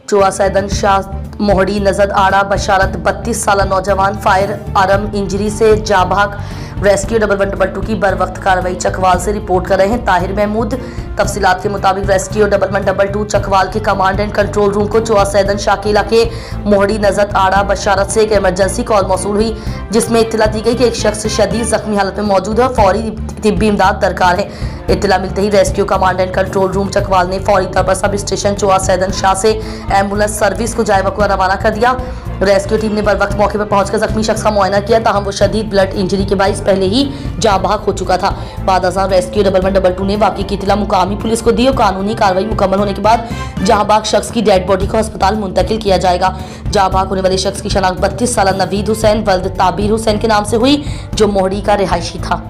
चुआ सैदन शाह मोहड़ी नजद आड़ा बशारत 32 साल नौजवान फायर आर्म इंजरी से जाबाक रेस्क्यू 1112 की बर वक्त कार्रवाई चकवाल से रिपोर्ट कर रहे हैं ताहिर महमूद। तफसीलात के मुताबिक रेस्क्यू 1112 चकवाल के कमांड एंड कंट्रोल रूम को चुआ सैदन शाह के इलाके मोहड़ी नजद आड़ा बशारत से एक इमरजेंसी कॉल मौसूल हुई, जिसमें इत्तला दी गई कि एक शख्स शदीद जख्मी हालत में मौजूद है और फौरी तिब्बी इमदाद दरकार है। इत्तला मिलते ही rescue command and control room Chakwal ने फौरी तौर पर सब स्टेशन चुआ सैदन शाह से एम्बुलेंस सर्विस को जाए वक्त रवाना कर दिया। रेस्क्यू टीम ने बर वक्त मौके पर पहुंचकर जख्मी शख्स का मुआयना किया, ताहम वो शदीद ब्लड इंजरी के बाइस पहले ही जाबाक हो चुका था। बाद अज़ान रेस्क्यू 1112 ने वाक़ई की इत्तला मुकामी पुलिस को दी और कानूनी कार्रवाई मुकम्मल होने के बाद जाबाक शख्स की डेड बॉडी को अस्पताल मुंतकिल किया जाएगा। जाबाक होने वाले शख्स की शनाख्त 32 साल नवीद हुसैन वल्द ताबीर हुसैन के नाम से हुई, जो मोहड़ी का रिहायशी था।